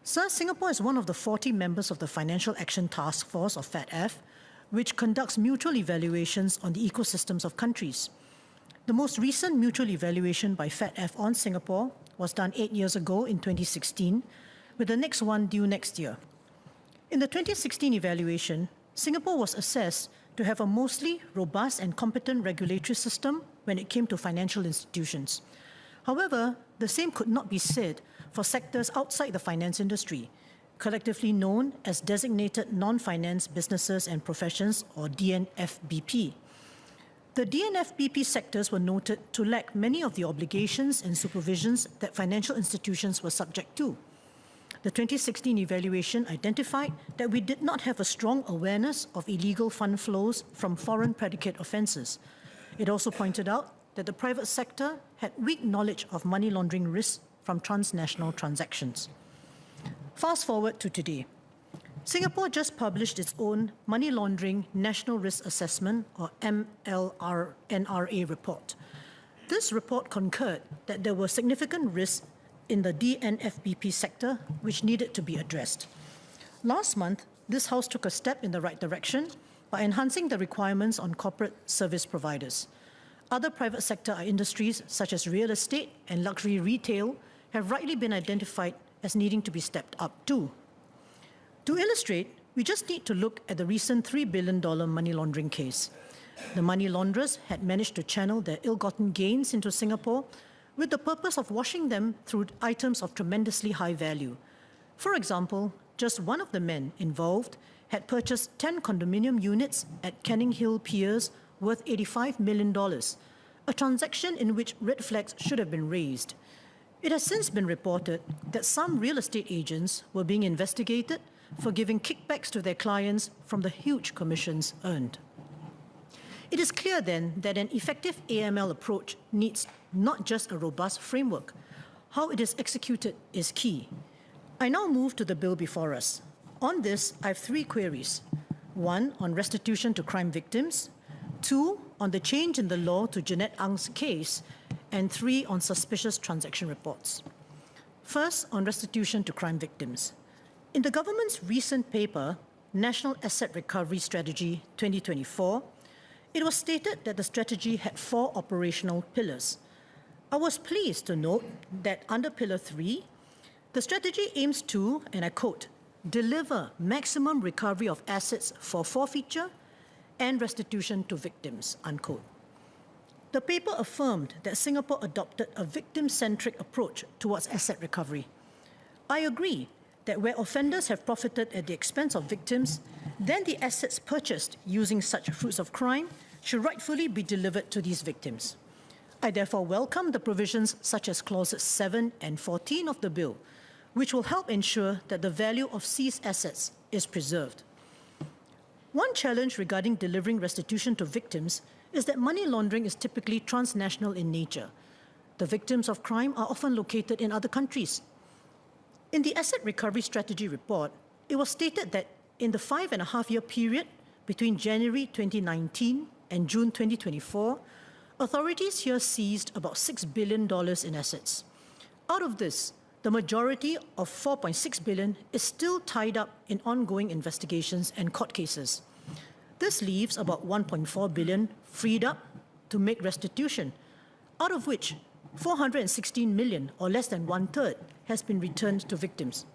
Sir, Singapore is one of the 40 members of the Financial Action Task Force, or FATF, which conducts mutual evaluations on the ecosystems of countries. The most recent mutual evaluation by FATF on Singapore was done 8 years ago in 2016, with the next one due next year. In the 2016 evaluation, Singapore was assessed to have a mostly robust and competent regulatory system when it came to financial institutions. However, the same could not be said for sectors outside the finance industry, collectively known as designated non-finance businesses and professions, or DNFBP. The DNFBP sectors were noted to lack many of the obligations and supervisions that financial institutions were subject to. The 2016 evaluation identified that we did not have a strong awareness of illegal fund flows from foreign predicate offences. It also pointed out that the private sector had weak knowledge of money laundering risks from transnational transactions. Fast forward to today. Singapore just published its own Money Laundering National Risk Assessment, or MLR-NRA report. This report concurred that there were significant risks in the DNFBP sector which needed to be addressed. Last month, this House took a step in the right direction by enhancing the requirements on corporate service providers. Other private sector industries, such as real estate and luxury retail, have rightly been identified as needing to be stepped up too. To illustrate, we just need to look at the recent $3 billion money laundering case. The money launderers had managed to channel their ill-gotten gains into Singapore with the purpose of washing them through items of tremendously high value. For example, just one of the men involved had purchased 10 condominium units at Canning Hill Piers worth $85 million, a transaction in which red flags should have been raised. It has since been reported that some real estate agents were being investigated for giving kickbacks to their clients from the huge commissions earned. It is clear then that an effective AML approach needs not just a robust framework. How it is executed is key. I now move to the bill before us. On this, I have 3 queries. 1 on restitution to crime victims, 2 on the change in the law to Jeanette Ang's case, and 3 on suspicious transaction reports. First, on restitution to crime victims. In the government's recent paper, National Asset Recovery Strategy 2024, it was stated that the strategy had 4 operational pillars. I was pleased to note that under Pillar 3, the strategy aims to, and I quote, deliver maximum recovery of assets for forfeiture and restitution to victims, unquote. The paper affirmed that Singapore adopted a victim-centric approach towards asset recovery. I agree that where offenders have profited at the expense of victims, then the assets purchased using such fruits of crime should rightfully be delivered to these victims. I therefore welcome the provisions such as clauses 7 and 14 of the bill, which will help ensure that the value of seized assets is preserved. One challenge regarding delivering restitution to victims is that money laundering is typically transnational in nature. The victims of crime are often located in other countries. In the Asset Recovery Strategy report, it was stated that in the 5.5-year period between January 2019 and June 2024, authorities here seized about $6 billion in assets. Out of this, the majority of $4.6 billion is still tied up in ongoing investigations and court cases. This leaves about $1.4 billion freed up to make restitution, out of which $416 million, or less than 1/3, has been returned to victims.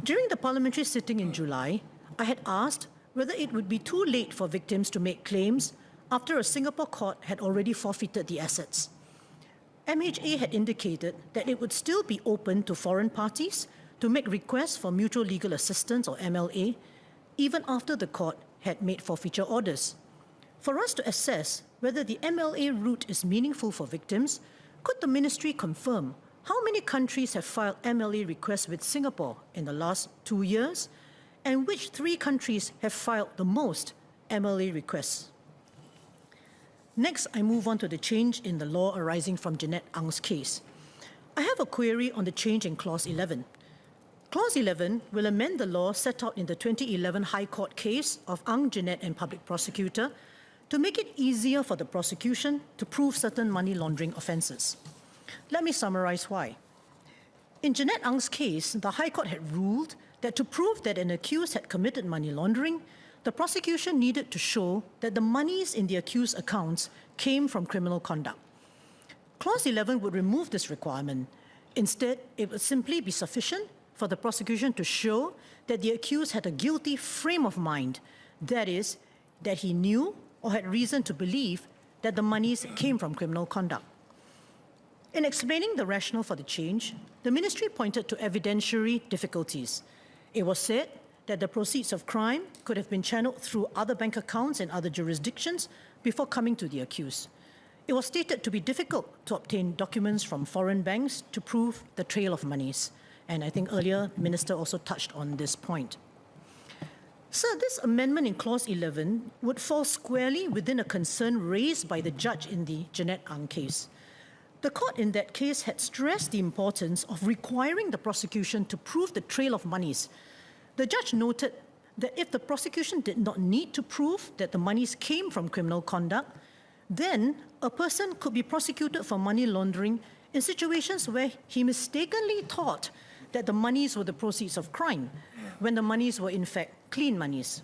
During the parliamentary sitting in July, I had asked whether it would be too late for victims to make claims after a Singapore court had already forfeited the assets. MHA had indicated that it would still be open to foreign parties to make requests for mutual legal assistance, or MLA, even after the court had made forfeiture orders. For us to assess whether the MLA route is meaningful for victims, could the ministry confirm how many countries have filed MLA requests with Singapore in the last 2 years, and which 3 countries have filed the most MLA requests? Next, I move on to the change in the law arising from Jeanette Ang's case. I have a query on the change in Clause 11. Clause 11 will amend the law set out in the 2011 High Court case of Ang, Jeanette and Public Prosecutor to make it easier for the prosecution to prove certain money laundering offences. Let me summarize why. In Jeanette Ang's case, the High Court had ruled that to prove that an accused had committed money laundering, the prosecution needed to show that the monies in the accused's accounts came from criminal conduct. Clause 11 would remove this requirement. Instead, it would simply be sufficient for the prosecution to show that the accused had a guilty frame of mind, that is, that he knew or had reason to believe that the monies came from criminal conduct. In explaining the rationale for the change, the ministry pointed to evidentiary difficulties. It was said that the proceeds of crime could have been channeled through other bank accounts in other jurisdictions before coming to the accused. It was stated to be difficult to obtain documents from foreign banks to prove the trail of monies. And I think earlier, the Minister also touched on this point. So this amendment in Clause 11 would fall squarely within a concern raised by the judge in the Jeanette Ang case. The court in that case had stressed the importance of requiring the prosecution to prove the trail of monies. The judge noted that if the prosecution did not need to prove that the monies came from criminal conduct, then a person could be prosecuted for money laundering in situations where he mistakenly thought that the monies were the proceeds of crime, when the monies were in fact clean monies.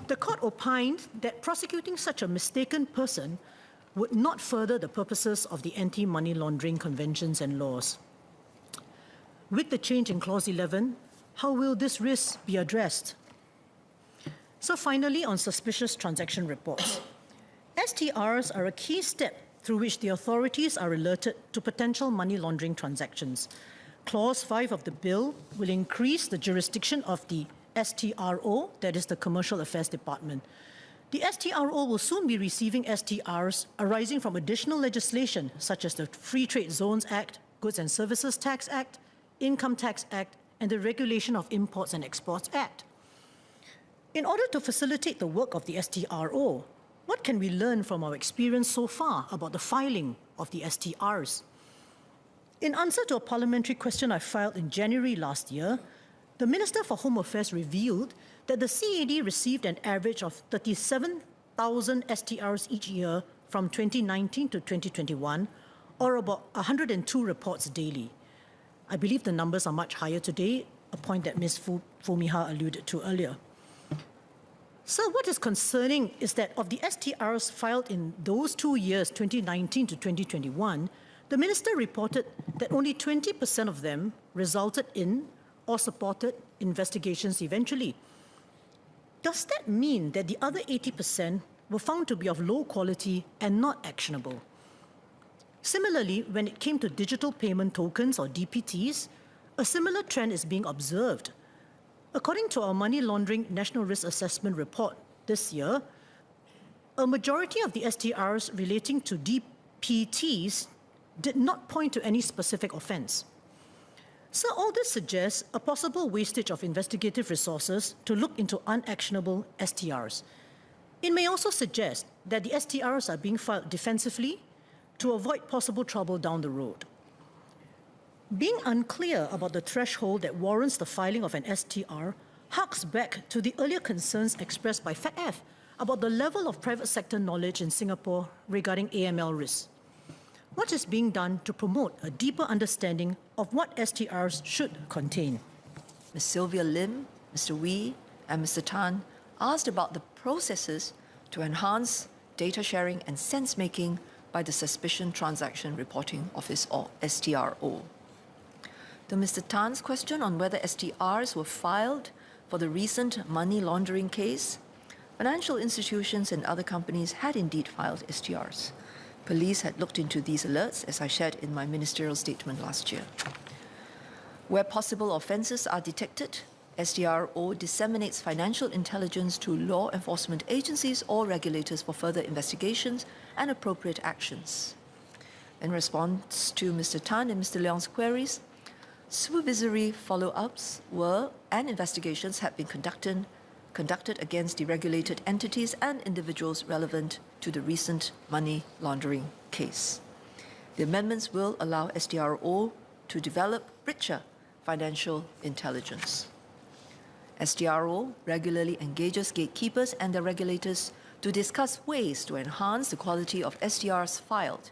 The court opined that prosecuting such a mistaken person would not further the purposes of the anti-money laundering conventions and laws. With the change in Clause 11, how will this risk be addressed? So finally, on suspicious transaction reports. STRs are a key step through which the authorities are alerted to potential money laundering transactions. Clause 5 of the bill will increase the jurisdiction of the STRO, that is the Commercial Affairs Department. The STRO will soon be receiving STRs arising from additional legislation such as the Free Trade Zones Act, Goods and Services Tax Act, Income Tax Act, and the Regulation of Imports and Exports Act. In order to facilitate the work of the STRO, what can we learn from our experience so far about the filing of the STRs? In answer to a parliamentary question I filed in January last year, the Minister for Home Affairs revealed that the CAD received an average of 37,000 STRs each year from 2019 to 2021, or about 102 reports daily. I believe the numbers are much higher today, a point that Ms. Fumiha alluded to earlier. So what is concerning is that of the STRs filed in those 2 years, 2019 to 2021, the Minister reported that only 20% of them resulted in or supported investigations eventually. Does that mean that the other 80% were found to be of low quality and not actionable? Similarly, when it came to digital payment tokens or DPTs, a similar trend is being observed. According to our Money Laundering National Risk Assessment report this year, a majority of the STRs relating to DPTs did not point to any specific offence. So all this suggests a possible wastage of investigative resources to look into unactionable STRs. It may also suggest that the STRs are being filed defensively to avoid possible trouble down the road. Being unclear about the threshold that warrants the filing of an STR harks back to the earlier concerns expressed by FATF about the level of private sector knowledge in Singapore regarding AML risks. What is being done to promote a deeper understanding of what STRs should contain? Ms. Sylvia Lim, Mr. Wee, and Mr. Tan asked about the processes to enhance data sharing and sense-making by the Suspicion Transaction Reporting Office, or STRO. To Mr. Tan's question on whether STRs were filed for the recent money laundering case, financial institutions and other companies had indeed filed STRs. Police had looked into these alerts, as I shared in my ministerial statement last year. Where possible offences are detected, STRO disseminates financial intelligence to law enforcement agencies or regulators for further investigations and appropriate actions. In response to Mr. Tan and Mr. Leong's queries, supervisory follow-ups and investigations have been conducted against deregulated entities and individuals relevant to the recent money laundering case. The amendments will allow STRO to develop richer financial intelligence. STRO regularly engages gatekeepers and their regulators to discuss ways to enhance the quality of STRs filed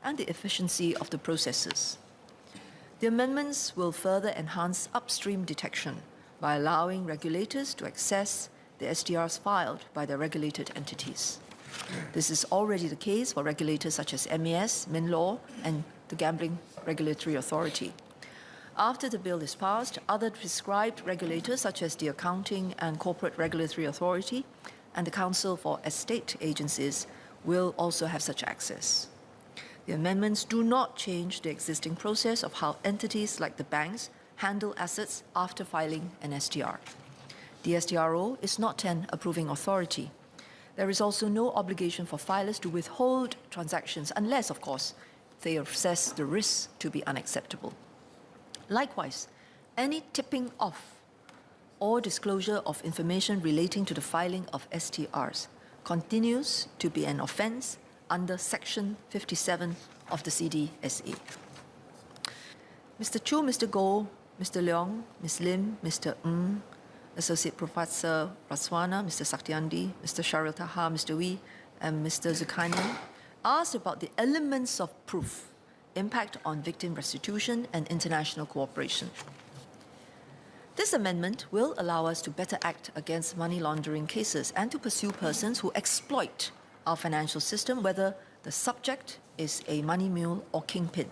and the efficiency of the processes. The amendments will further enhance upstream detection by allowing regulators to access the STRs filed by their regulated entities. This is already the case for regulators such as MAS, MinLaw, and the Gambling Regulatory Authority. After the bill is passed, other prescribed regulators such as the Accounting and Corporate Regulatory Authority and the Council for Estate Agencies will also have such access. The amendments do not change the existing process of how entities like the banks handle assets after filing an STR. The STRO is not an approving authority. There is also no obligation for filers to withhold transactions unless, of course, they assess the risk to be unacceptable. Likewise, any tipping off or disclosure of information relating to the filing of STRs continues to be an offence under Section 57 of the CDSA. Mr. Chu, Mr. Goh, Mr. Leong, Ms. Lim, Mr. Ng, Associate Professor Raswana, Mr. Saktiandi, Mr. Sharil Taha, Mr. Wee, and Mr. Zulkarnain asked about the elements of proof, impact on victim restitution and international cooperation. This amendment will allow us to better act against money laundering cases and to pursue persons who exploit our financial system, whether the subject is a money mule or kingpin.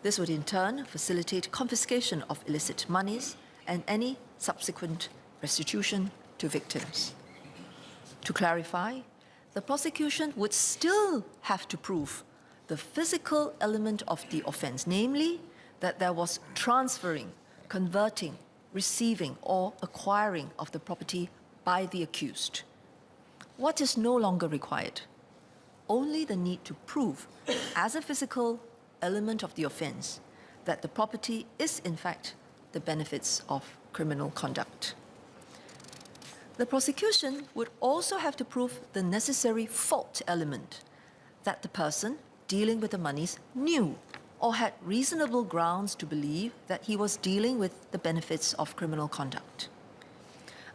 This would in turn facilitate confiscation of illicit monies and any subsequent restitution to victims. To clarify, the prosecution would still have to prove the physical element of the offence, namely that there was transferring, converting, receiving, or acquiring of the property by the accused. What is no longer required? Only the need to prove, as a physical element of the offence, that the property is in fact the benefits of criminal conduct. The prosecution would also have to prove the necessary fault element, that the person dealing with the monies knew or had reasonable grounds to believe that he was dealing with the benefits of criminal conduct.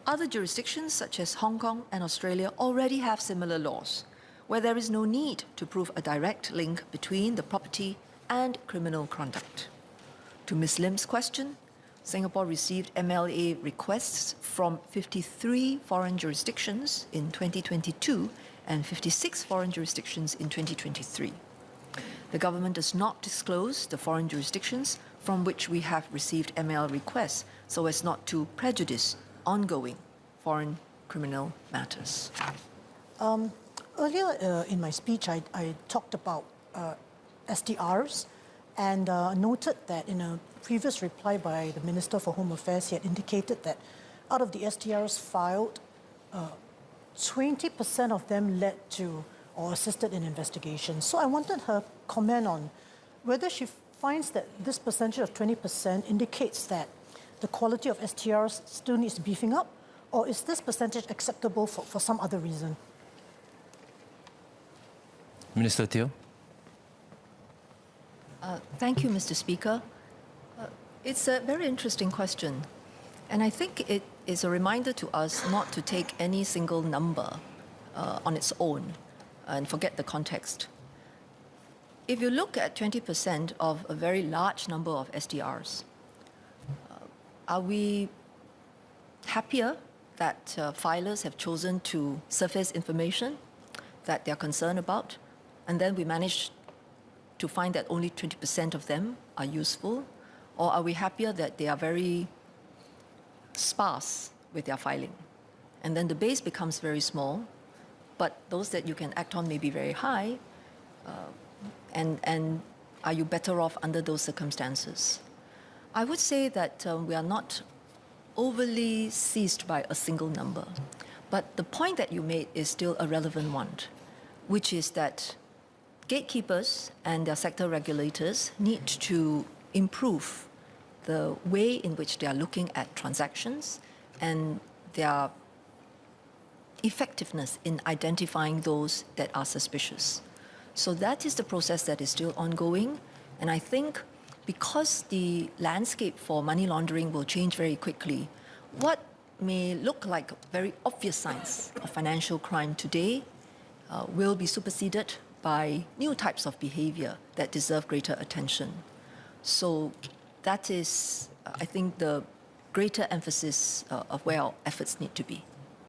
Other jurisdictions, such as Hong Kong and Australia, already have similar laws, where there is no need to prove a direct link between the property and criminal conduct. To Ms. Lim's question, Singapore received MLA requests from 53 foreign jurisdictions in 2022 and 56 foreign jurisdictions in 2023. The government does not disclose the foreign jurisdictions from which we have received ML requests so as not to prejudice ongoing foreign criminal matters. Earlier in my speech, I talked about STRs and noted that in a previous reply by the Minister for Home Affairs, he had indicated that out of the STRs filed, 20% of them led to or assisted in investigations. So I wanted her comment on whether she finds that this percentage of 20% indicates that the quality of STRs still needs beefing up, or is this percentage acceptable for some other reason? Minister Teo. Thank you, Mr. Speaker. It's a very interesting question, and I think it is a reminder to us not to take any single number on its own and forget the context. If you look at 20% of a very large number of STRs, are we happier that filers have chosen to surface information that they're concerned about, and then we manage to find that only 20% of them are useful? Or are we happier that they are very sparse with their filing? And then the base becomes very small, but those that you can act on may be very high, and are you better off under those circumstances? I would say that we are not overly seized by a single number, but the point that you made is still a relevant one, which is that gatekeepers and their sector regulators need to improve the way in which they are looking at transactions and their effectiveness in identifying those that are suspicious. So that is the process that is still ongoing, and I think because the landscape for money laundering will change very quickly, what may look like very obvious signs of financial crime today will be superseded by new types of behavior that deserve greater attention. So that is, I think, the greater emphasis of where our efforts need to be.